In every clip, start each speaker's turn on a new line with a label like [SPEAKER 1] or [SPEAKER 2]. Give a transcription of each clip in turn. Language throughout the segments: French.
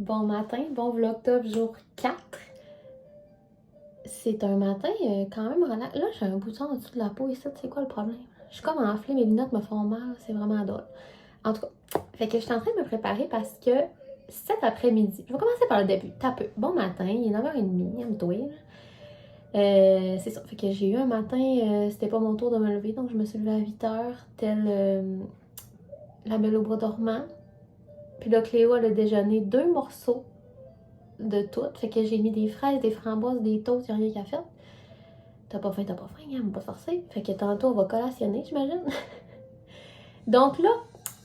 [SPEAKER 1] Bon matin, bon vlogtop jour 4. C'est un matin quand même relax. Là, j'ai un bouton au-dessus de la peau ici, c'est quoi le problème? Je suis comme enflée, mes lunettes me font mal, c'est vraiment drôle. En tout cas, fait que je suis en train de me préparer parce que cet après-midi, je vais commencer par le début. T'as peu. Bon matin, il est 9h30, aime-toi. C'est ça, fait que j'ai eu un matin, c'était pas mon tour de me lever, donc je me suis levée à 8h, telle la belle au bras dormant. Puis là, Cléo, elle a déjeuné 2 morceaux de tout. Fait que j'ai mis des fraises, des framboises, des toasts, y'a rien qu'à faire. T'as pas faim, hein, on va pas forcer. Fait que tantôt, on va collationner, j'imagine. Donc là,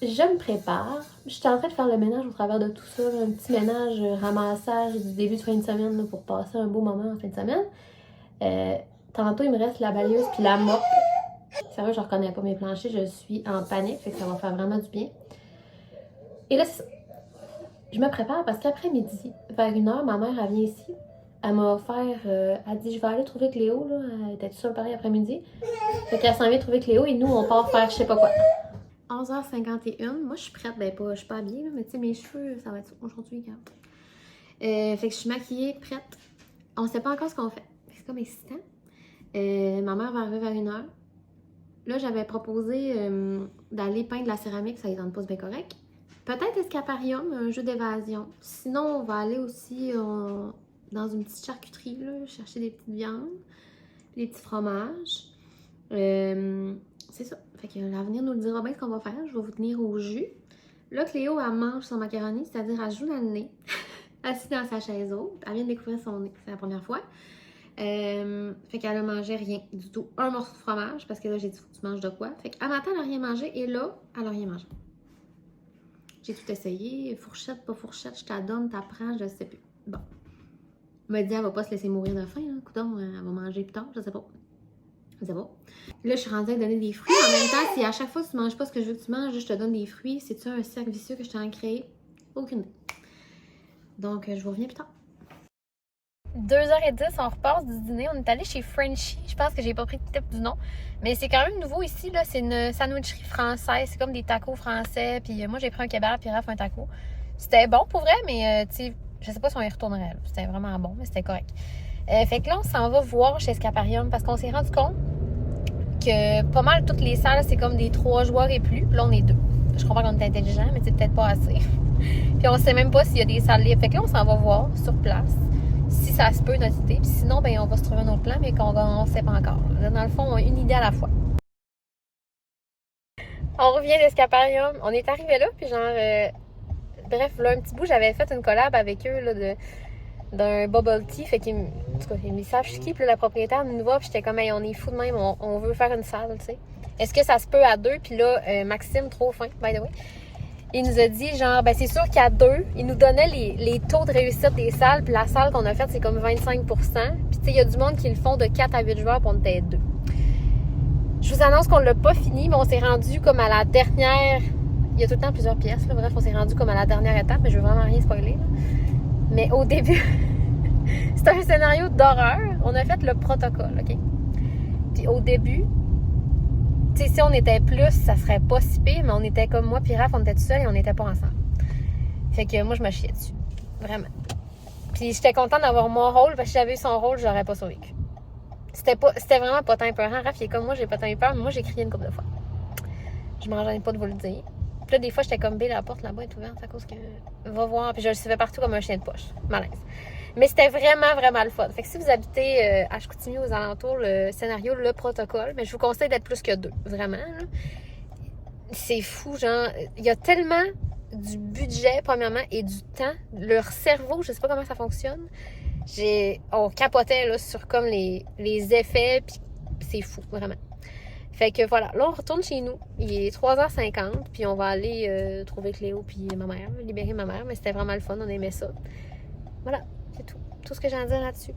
[SPEAKER 1] je me prépare. Je suis en train de faire le ménage au travers de tout ça. Un petit ménage, ramassage du début de fin de semaine là, pour passer un beau moment en fin de semaine. Tantôt, il me reste la balayeuse puis la mop. Sérieux, je reconnais pas mes planchers. Je suis en panique. Fait que ça va faire vraiment du bien. Et là, c'est ça. Je me prépare parce qu'après-midi, vers 1h, ma mère, elle vient ici. Elle m'a offert, elle dit, je vais aller trouver Cléo, là. Elle était toute seule pareil après-midi. Fait qu'elle s'en vient trouver Cléo et nous, on part faire je sais pas quoi. 11h51, moi je suis prête, ben pas, je suis pas habillée, là, mais tu sais, mes cheveux, ça va être aujourd'hui, regarde. Fait que je suis maquillée, prête. On sait pas encore ce qu'on fait. C'est comme excitant. Ma mère va arriver vers 1h. Là, j'avais proposé d'aller peindre la céramique, ça les tente pas, c'est bien correct. Peut-être Escaparium, un jeu d'évasion. Sinon, on va aller aussi dans une petite charcuterie, là, chercher des petites viandes, des petits fromages. C'est ça. Fait que l'avenir nous le dira bien ce qu'on va faire. Je vais vous tenir au jus. Là, Cléo, elle mange son macaroni, c'est-à-dire elle joue dans le nez, assise dans sa chaise haute. Elle vient de découvrir son nez, c'est la première fois. Fait qu'elle a mangé rien du tout. Un morceau de fromage, parce que là, j'ai dit, faut que tu manges de quoi. Fait qu'à matin, elle a rien mangé, et là, elle a rien mangé. J'ai tout essayé, fourchette, pas fourchette, je t'adonne, t'apprends, je sais plus. Bon. Elle m'a dit, elle va pas se laisser mourir de faim, hein. Coudonc, elle va manger plus tard, je sais pas. Je sais pas. Là, je suis rendue à donner des fruits. En même temps, si à chaque fois tu manges pas ce que je veux que tu manges, je te donne des fruits, c'est-tu un cercle vicieux que je t'en ai créé? Aucune idée. Donc, je vous reviens plus tard. 2h10, on repart du dîner. On est allé chez Frenchy. Je pense que j'ai pas pris de tip du nom. Mais c'est quand même nouveau ici, là. C'est une sandwicherie française. C'est comme des tacos français. Puis moi, j'ai pris un kebab, puis Raph un taco. C'était bon pour vrai, mais tu sais, je sais pas si on y retournerait. C'était vraiment bon, mais c'était correct. Fait que là, on s'en va voir chez Escaparium parce qu'on s'est rendu compte que pas mal toutes les salles, c'est comme des 3 joueurs et plus. Puis là, on est 2. Je comprends qu'on est intelligent, mais c'est peut-être pas assez. Puis on sait même pas s'il y a des salles libres. Fait que là, on s'en va voir sur place. Si ça se peut, notre idée. Puis sinon, ben on va se trouver un autre plan, mais qu'on ne sait pas encore. Là, dans le fond, on a une idée à la fois. On revient d'Escaparium. On est arrivé là, puis genre... bref, là, un petit bout, j'avais fait une collab avec eux, là, d'un bubble tea. Fait qu'ils me savent je suis qui. Puis là, la propriétaire nous voit, puis j'étais comme, hey, on est fous de même, on veut faire une salle, tu sais. Est-ce que ça se peut à 2? Puis là, Maxime, trop fin, by the way, il nous a dit, genre, ben c'est sûr qu'à 2, il nous donnait les taux de réussite des salles. Puis la salle qu'on a faite, c'est comme 25%. Puis tu sais, il y a du monde qui le font de 4 à 8 joueurs, puis on était 2. Je vous annonce qu'on l'a pas fini, mais on s'est rendu comme à la dernière... Il y a tout le temps plusieurs pièces, là. Bref, on s'est rendu comme à la dernière étape, mais je veux vraiment rien spoiler, là. Mais au début, c'était un scénario d'horreur. On a fait le protocole, OK? Puis au début... Tu sais, si on était plus, ça serait pas si pire, mais on était comme moi puis Raph, on était tout seul et on n'était pas ensemble. Fait que moi, je me chiais dessus. Vraiment. Puis j'étais contente d'avoir mon rôle, parce que si j'avais eu son rôle, j'aurais pas survécu. C'était vraiment pas tant peurant. Raph, il est comme moi, j'ai pas tant eu peur, mais moi, j'ai crié une couple de fois. Je m'en gêne pas de vous le dire. Puis là, des fois, j'étais comme, la porte là-bas est ouverte à cause que... Va voir. Puis je le suivais partout comme un chien de poche. Malaise. Mais c'était vraiment, vraiment le fun. Fait que si vous habitez à Chicoutimi, aux alentours, le scénario, le protocole, mais je vous conseille d'être plus que 2. Vraiment. Là. C'est fou, genre, il y a tellement du budget, premièrement, et du temps. Leur cerveau, je sais pas comment ça fonctionne. On capotait là, sur comme les effets, puis c'est fou, vraiment. Fait que voilà, là on retourne chez nous. Il est 3h50, puis on va aller trouver Cléo puis ma mère, libérer ma mère, mais c'était vraiment le fun, on aimait ça. Voilà, c'est tout. Tout ce que j'ai à dire là-dessus.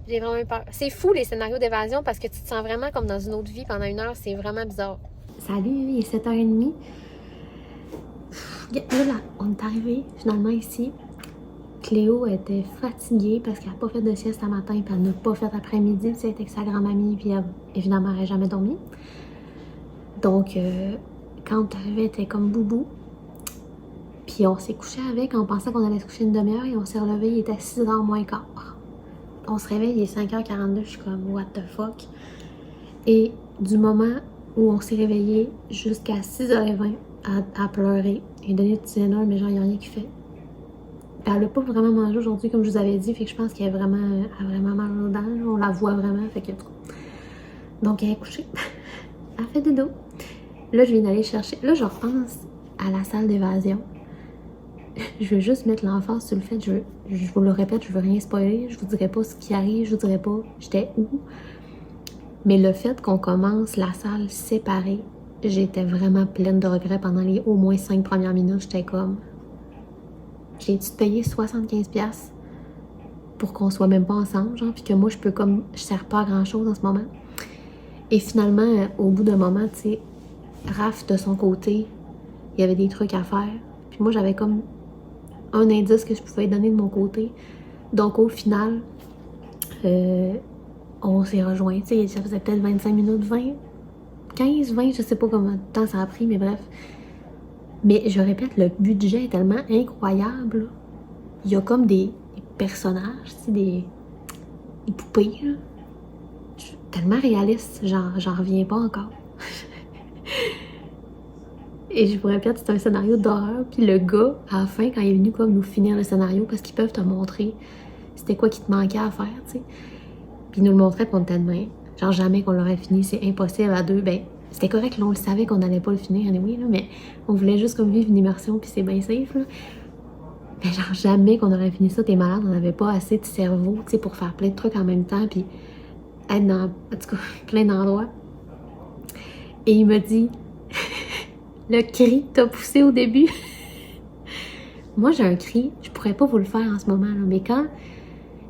[SPEAKER 1] J'ai vraiment eu peur. C'est fou les scénarios d'évasion parce que tu te sens vraiment comme dans une autre vie pendant 1 heure, c'est vraiment bizarre. Salut, il est 7h30. Là, on est arrivé finalement ici. Cléo était fatiguée parce qu'elle n'a pas fait de sieste ce matin, puis elle n'a pas fait après-midi, tu sais, elle était avec sa grand-mamie, puis évidemment, elle n'a jamais dormi. Donc, quand elle arrivait, elle était comme boubou. Puis Puis on s'est couché avec en pensant qu'on allait se coucher une demi-heure et on s'est relevé, il était 6h moins quart. On se réveille, il est 5h42, je suis comme what the fuck. Et du moment où on s'est réveillé jusqu'à 6h20 à pleurer et donner du Tylenol, mais genre il n'y a rien qui fait. Puis elle n'a pas vraiment mangé aujourd'hui comme je vous avais dit, fait que je pense qu'elle a vraiment mal aux dents, on la voit vraiment, fait que... Donc elle est couchée, elle fait dodo. Là je viens d'aller chercher, là je repense à la salle d'évasion. Je veux juste mettre l'emphase sur le fait, je vous le répète, je veux rien spoiler, je vous dirai pas ce qui arrive, je vous dirai pas j'étais où. Mais le fait qu'on commence la salle séparée, j'étais vraiment pleine de regrets pendant les au moins 5 premières minutes. J'étais comme, j'ai dû payer 75$ pour qu'on soit même pas ensemble, genre, puis que moi je sers pas à grand chose en ce moment. Et finalement, au bout d'un moment, tu sais, Raph de son côté, il y avait des trucs à faire. Puis moi j'avais comme un indice que je pouvais donner de mon côté. Donc au final, on s'est rejoints. Tu sais, ça faisait peut-être 25 minutes, 20, 15, 20, je sais pas combien de temps ça a pris, mais bref. Mais je répète, le budget est tellement incroyable. Il y a comme des personnages, tu sais, des poupées, là. Tellement réaliste, j'en reviens pas encore. Et je vous répète, c'est un scénario d'horreur. Puis le gars, à la fin, quand il est venu comme nous finir le scénario, parce qu'ils peuvent te montrer c'était quoi qui te manquait à faire, tu sais. Puis il nous le montrait pour on était de main. Genre jamais qu'on l'aurait fini, c'est impossible à deux. Ben, c'était correct, là, on le savait qu'on allait pas le finir, anyway, là, mais on voulait juste comme vivre une immersion, puis c'est bien safe, là. Mais genre jamais qu'on aurait fini ça, t'es malade, on n'avait pas assez de cerveau, tu sais, pour faire plein de trucs en même temps, puis être dans, en tout cas, plein d'endroits. Et il m'a dit, le cri que t'as poussé au début. Moi, j'ai un cri, je pourrais pas vous le faire en ce moment, là, mais quand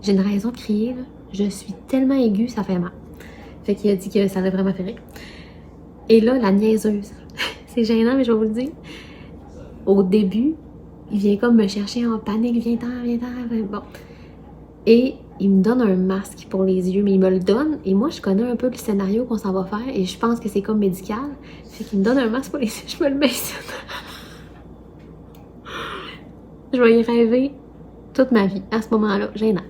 [SPEAKER 1] j'ai une raison de crier, là, je suis tellement aiguë, ça fait mal. Fait qu'il a dit que ça allait vraiment faire rire. Et là, la niaiseuse, c'est gênant, mais je vais vous le dire. Au début, il vient comme me chercher en panique, viens-t'en. Bon. Et il me donne un masque pour les yeux, mais il me le donne. Et moi, je connais un peu le scénario qu'on s'en va faire et je pense que c'est comme médical. Fait qu'il me donne un masque pour les yeux, je me le mets ici. Je vais y rêver toute ma vie à ce moment-là, gênant.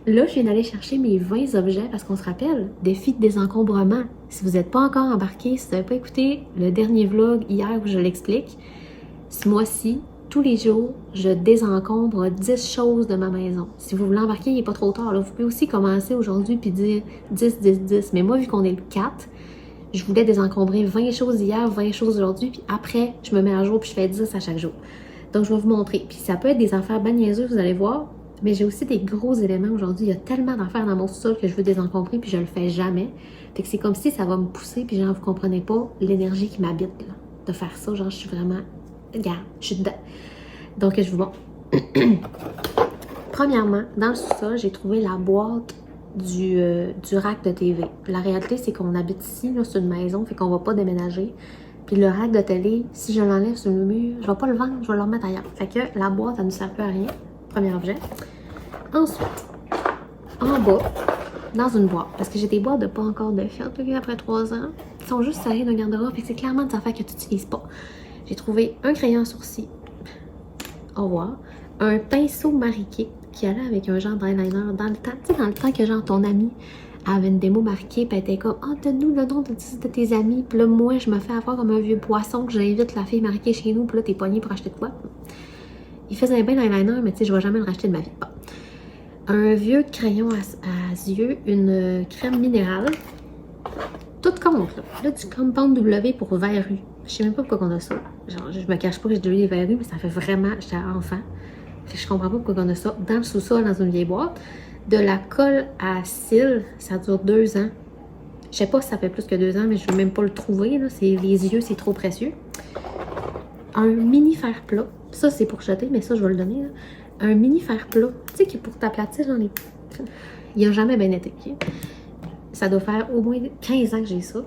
[SPEAKER 1] Là, je viens d'aller chercher mes 20 objets parce qu'on se rappelle, défi de désencombrement. Si vous n'êtes pas encore embarqué, si vous n'avez pas écouté le dernier vlog hier où je l'explique, ce mois-ci, tous les jours, je désencombre 10 choses de ma maison. Si vous voulez embarquer, il n'est pas trop tard. Là. Vous pouvez aussi commencer aujourd'hui puis dire 10, 10, 10. Mais moi, vu qu'on est le 4, je voulais désencombrer 20 choses hier, 20 choses aujourd'hui. Puis après, je me mets à jour puis je fais 10 à chaque jour. Donc, je vais vous montrer. Puis ça peut être des affaires bien niaiseuses, vous allez voir. Mais j'ai aussi des gros éléments aujourd'hui. Il y a tellement d'affaires dans mon sous-sol que je veux désencombrer puis je le fais jamais. Fait que c'est comme si ça va me pousser puis genre, vous comprenez pas l'énergie qui m'habite là, de faire ça. Genre, je suis vraiment... Regarde, je suis dedans. Donc, je vous montre. Premièrement, dans le sous-sol, j'ai trouvé la boîte du rack de TV. La réalité, c'est qu'on habite ici, là, sur une maison, fait qu'on va pas déménager. Puis le rack de télé, si je l'enlève sur le mur, je vais pas le vendre, je vais le remettre ailleurs. Fait que la boîte, elle ne sert plus à rien. Premier objet. Ensuite, en bas, dans une boîte, parce que j'ai des boîtes de pas encore de fait, après 3 ans, qui sont juste serrées d'un garde-robe, fait que c'est clairement des affaires que tu n'utilises pas. J'ai trouvé un crayon à sourcils, au revoir, un pinceau marqué qui allait avec un genre d'eyeliner dans le temps, tu sais, dans le temps que genre ton ami avait une démo marquée, puis elle était comme « Ah, donne-nous le nom de tes amis », puis là, moi, je me fais avoir comme un vieux poisson que j'invite la fille marquée chez nous, puis là, t'es poignée pour acheter de quoi? Il faisait bien l'eyeliner, mais tu sais, je vais jamais le racheter de ma vie. Bon. Un vieux crayon à yeux, une crème minérale, toute contre, là, du Compound W pour verrues. Je sais même pas pourquoi on a ça. Genre, je me cache pas que j'ai déjà eu des verrues, mais ça fait vraiment, j'étais enfant. Fait que je comprends pas pourquoi on a ça dans le sous-sol, dans une vieille boîte. De la colle à cils, ça dure 2 ans. Je sais pas si ça fait plus que 2 ans, mais je veux même pas le trouver, là. Les yeux, c'est trop précieux. Un mini fer plat. Ça, c'est pour jeter, mais ça, je vais le donner, là. Un mini fer plat. Tu sais, qui est pour t'aplatir dans les... Il a jamais bien été. Okay? Ça doit faire au moins 15 ans que j'ai ça.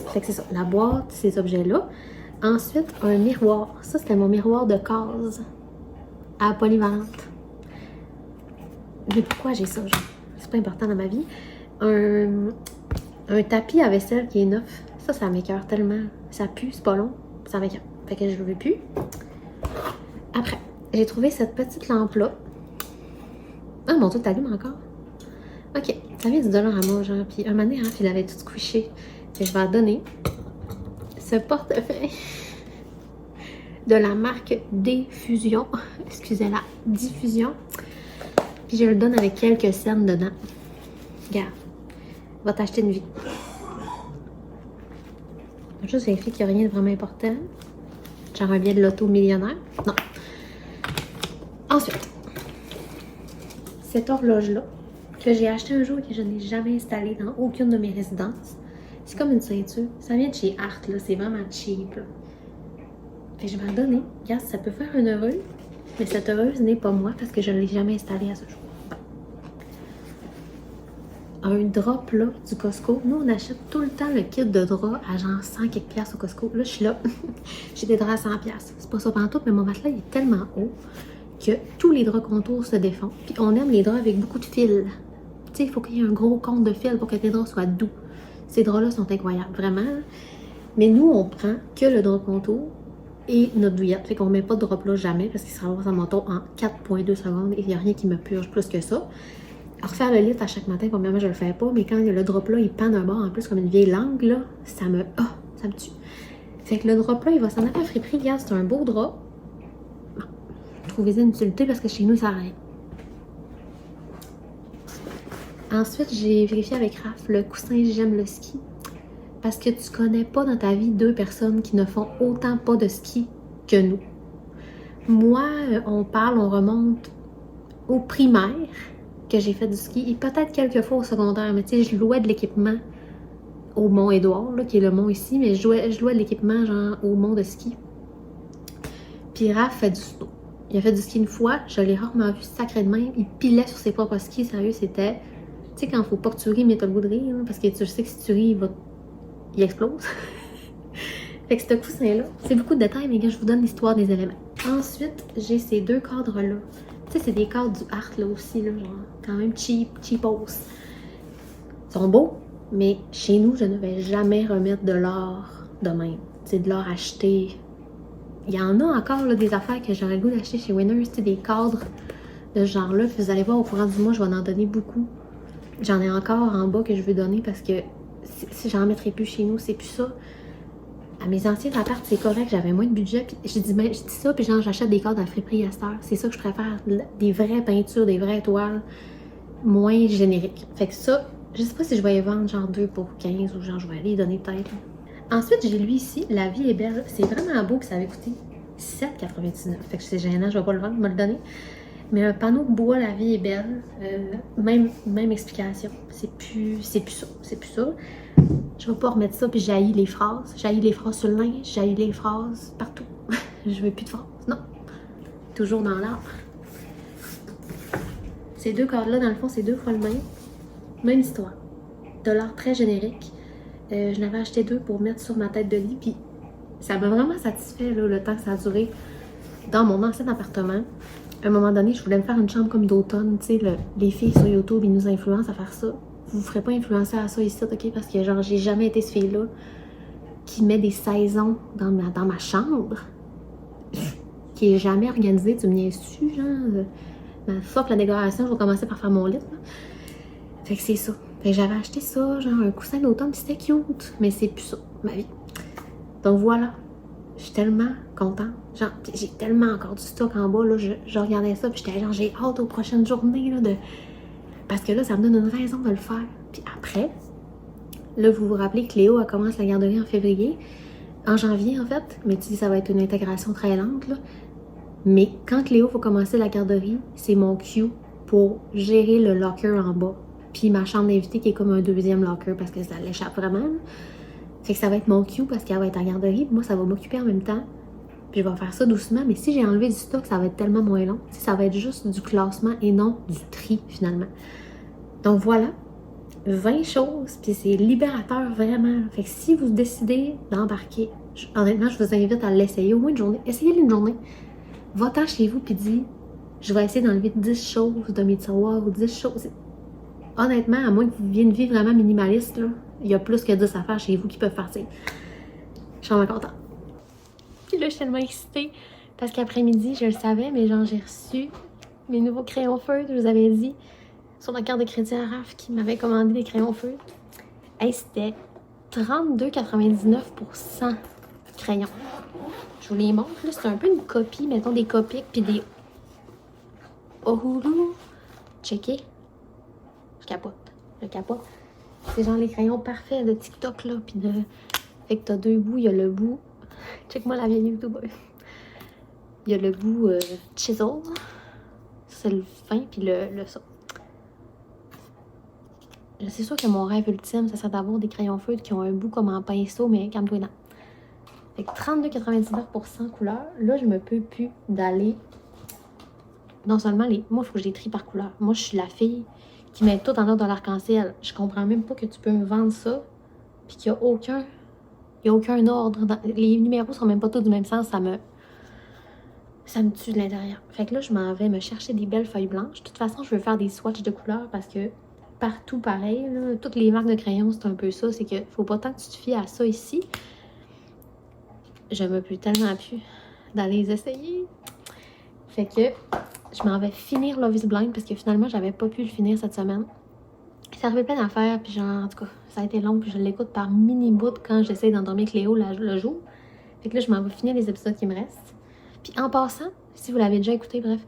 [SPEAKER 1] Fait que c'est ça. La boîte, ces objets-là. Ensuite, un miroir. Ça, c'était mon miroir de case à polyvalente. Mais pourquoi j'ai ça, genre? C'est pas important dans ma vie. Un tapis à vaisselle qui est neuf. Ça m'écoeure tellement. Ça pue, c'est pas long. Ça m'écoeure. Fait que je le veux plus. Après, j'ai trouvé cette petite lampe-là. Ah, mon Dieu, t'allumes encore? Ok, ça vient du dollar à moi, genre. Puis un moment donné, il avait tout couché. Fait que je vais en donner ce portefeuille de la marque Diffusion. Excusez-la, Diffusion. Puis je le donne avec quelques cernes dedans. Regarde, va t'acheter une vie. Je vais juste vérifier qu'il n'y a rien de vraiment important. Genre un billet de loto millionnaire. Non. Ensuite, cette horloge-là, que j'ai acheté un jour et que je n'ai jamais installée dans aucune de mes résidences. C'est comme une ceinture. Ça vient de chez Art, là. C'est vraiment cheap, là. Fait que je vais en donner. Regarde, ça peut faire une heureuse. Mais cette heureuse n'est pas moi parce que je ne l'ai jamais installée à ce jour. Un drap plat du Costco. Nous, on achète tout le temps le kit de drap à genre 100 quelques piastres au Costco. Là, je suis là. J'ai des draps à 100 piastres. C'est pas ça pantoute, mais mon matelas, il est tellement haut que tous les draps contours se défont. Puis on aime les draps avec beaucoup de fils. Tu sais, il faut qu'il y ait un gros compte de fils pour que tes draps soient doux. Ces draps-là sont incroyables, vraiment. Mais nous, on prend que le drap contour et notre douillette. Fait qu'on met pas de drap plat jamais parce qu'il se ramasse en manteau en 4,2 secondes et il n'y a rien qui me purge plus que ça. Refaire le lit à chaque matin, premièrement, je le fais pas, mais quand le drap là, il pend d'un bord en plus comme une vieille langue, là, ça me tue. Fait que le drap là, il va s'en aller à friperie. Regarde, c'est un beau drap. Bon, trouvez-y une utilité parce que chez nous, ça rien. Ensuite, j'ai vérifié avec Raph le coussin J'aime le ski. Parce que tu connais pas dans ta vie deux personnes qui ne font autant pas de ski que nous. Moi, on remonte au primaire que j'ai fait du ski et peut-être quelques fois au secondaire, mais tu sais, je louais de l'équipement au Mont-Édouard, là, qui est le mont ici, mais je louais de l'équipement genre au mont de ski. Puis Raph fait du snow. Il a fait du ski une fois, je l'ai rarement vu sacré de même, il pilait sur ses propres skis, sérieux, c'était... Tu sais, quand faut pas que tu ris, mais t'as le goût de rire, là, parce que tu sais que si tu ris, il explose. Fait que ce coussin-là, c'est beaucoup de détails, mais je vous donne l'histoire des éléments. Ensuite, j'ai ces deux cadres-là. Tu sais, c'est des cadres du Art, là, aussi, là, genre, quand même cheapos. Ils sont beaux, mais chez nous, je ne vais jamais remettre de l'or de même. C'est de l'or acheté. Il y en a encore, là, des affaires que j'aurais le goût d'acheter chez Winners, tu sais, des cadres de ce genre-là. Puis vous allez voir, au courant du mois, je vais en donner beaucoup. J'en ai encore en bas que je veux donner parce que si j'en mettrai plus chez nous, c'est plus ça. À mes anciens apparts, c'est correct, j'avais moins de budget. Puis je dis ça, puis genre, j'achète des cadres à friperie à cette heure. C'est ça que je préfère. Des vraies peintures, des vraies toiles, moins génériques. Fait que ça, je sais pas si je vais les vendre genre 2 pour 15 ou genre je vais aller les donner peut-être. Ensuite, j'ai lu ici, La vie est belle. C'est vraiment beau, puis ça avait coûté 7,99. Fait que c'est gênant, je vais pas le vendre, je vais le donner. Mais un panneau de bois, La vie est belle. Même explication. C'est plus ça. Je vais pas remettre ça, puis j'haïs les phrases. J'haïs les phrases sur le linge, j'haïs les phrases partout. Je veux plus de phrases, non. Toujours dans l'arbre. Ces deux cadres-là, dans le fond, c'est 2 fois le même. Même histoire. De l'art très générique. Je n'avais acheté 2 pour mettre sur ma tête de lit, puis ça m'a vraiment satisfait là, le temps que ça a duré dans mon ancien appartement. À un moment donné, je voulais me faire une chambre comme d'automne. Tu sais, les filles sur YouTube, ils nous influencent à faire ça. Vous ne ferez pas influencer à ça ici, ok? Parce que genre, j'ai jamais été ce fille-là qui met des saisons dans ma chambre, qui est jamais organisée. Tu me niaises dessus, genre. Fuck la décoration, je vais commencer par faire mon lit. Là. Fait que c'est ça. Fait que j'avais acheté ça, genre un coussin d'automne, puis c'était cute. Mais c'est plus ça, ma vie. Donc voilà. Je suis tellement contente. Genre, j'ai tellement encore du stock en bas, là. Je regardais ça, puis j'étais genre, j'ai hâte aux prochaines journées, là, parce que là, ça me donne une raison de le faire. Puis après, là, vous vous rappelez que Léo a commencé la garderie en février. En janvier, en fait. Mais tu dis, ça va être une intégration très lente, là. Mais quand Léo va commencer la garderie, c'est mon cue pour gérer le locker en bas. Puis ma chambre d'invité qui est comme un deuxième locker parce que ça l'échappe vraiment. Là. Fait que ça va être mon cue parce qu'elle va être en garderie. Moi, ça va m'occuper en même temps. Puis je vais faire ça doucement. Mais si j'ai enlevé du stock, ça va être tellement moins long. Ça va être juste du classement et non du tri, finalement. Donc voilà. 20 choses. Puis c'est libérateur, vraiment. Fait que si vous décidez d'embarquer, honnêtement, je vous invite à l'essayer au moins une journée. Essayez-le une journée. Va-t'en chez vous puis dis, je vais essayer d'enlever 10 choses de mes tiroirs ou 10 choses. Honnêtement, à moins que vous viviez une vie vraiment minimaliste, là, il y a plus que 10 affaires chez vous qui peuvent partir. Je suis vraiment contente. Puis là, je suis tellement excitée Parce qu'après-midi, je le savais, mais genre, j'ai reçu mes nouveaux crayons feutres, je vous avais dit, sur ma carte de crédit à Raph qui m'avait commandé des crayons feutres. Hey, c'était 32,99 % crayons. Je vous les montre, là, c'est un peu une copie, mettons des Copics, puis des Ohuru. Checkez. Je capote. C'est genre les crayons parfaits de TikTok, là, puis de... Fait que t'as deux bouts, il y a le bout... Check-moi la vieille YouTuber. Il y a le bout chisel. C'est le fin, puis le ça. C'est sûr que mon rêve ultime, ça serait d'avoir des crayons feutres qui ont un bout comme en pinceau, mais calme-toi dedans. Fait que 32,99 % couleur. Là, je me peux plus d'aller... Non seulement les... Moi, il faut que je les trie par couleur. Moi, je suis la fille qui met tout en ordre dans l'arc-en-ciel. Je comprends même pas que tu peux me vendre ça, puis qu'il y a aucun... Il n'y a aucun ordre. Les numéros sont même pas tous du même sens. Ça me tue de l'intérieur. Fait que là, je m'en vais me chercher des belles feuilles blanches. De toute façon, je veux faire des swatchs de couleurs parce que partout pareil, là, toutes les marques de crayons, c'est un peu ça. C'est que faut pas tant que tu te fies à ça ici. Je me peux tellement plus d'aller les essayer. Fait que je m'en vais finir Love is Blind parce que finalement, j'avais pas pu le finir cette semaine. Il s'est arrivé plein d'affaires, puis genre, en tout cas, ça a été long, puis je l'écoute par mini-bout quand j'essaie d'endormir Cléo le jour. Fait que là, je m'en vais finir les épisodes qui me restent. Puis en passant, si vous l'avez déjà écouté, bref,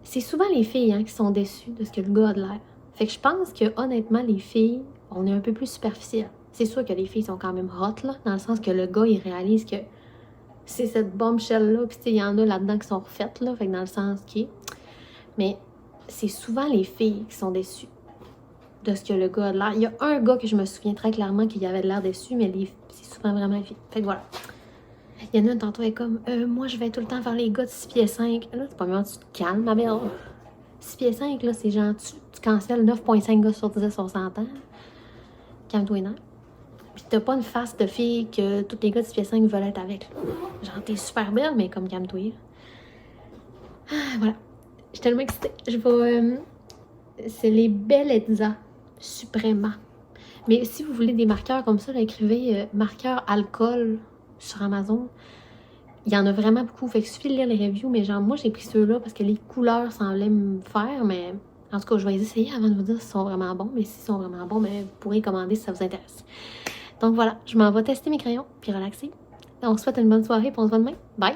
[SPEAKER 1] c'est souvent les filles hein, qui sont déçues de ce que le gars a de l'air. Fait que je pense que honnêtement, les filles, on est un peu plus superficielles. C'est sûr que les filles sont quand même hot, là, dans le sens que le gars, il réalise que c'est cette bombshell-là, puis il y en a là-dedans qui sont refaites, là, fait que dans le sens qui... Mais c'est souvent les filles qui sont déçues de ce que le gars a de l'air. Il y a un gars que je me souviens très clairement qu'il avait de l'air déçu, mais c'est souvent vraiment les filles. Fait que voilà. Il y en a une tantôt, elle est comme moi je vais tout le temps faire les gars de 6 pieds 5. Là, c'est pas vraiment, tu te calmes, ma belle. 6 pieds 5, là, c'est genre, tu cancelles 9,5 gars sur 10 sur 100 ans. Calme-toi, non? Puis t'as pas une face de fille que tous les gars de 6 pieds 5 veulent être avec. Là. Genre, t'es super belle, mais comme calme-toi. Ah, voilà. Je suis tellement excitée. Je vais. C'est les Bellezza Suprema. Mais si vous voulez des marqueurs comme ça, là, écrivez marqueur alcool sur Amazon. Il y en a vraiment beaucoup. Fait que suffit de lire les reviews. Mais genre, moi, j'ai pris ceux-là parce que les couleurs semblaient me faire. Mais en tout cas, je vais les essayer avant de vous dire s'ils sont vraiment bons. Mais s'ils sont vraiment bons, ben, vous pourrez commander si ça vous intéresse. Donc voilà, je m'en vais tester mes crayons puis relaxer. On se souhaite une bonne soirée et on se voit demain. Bye!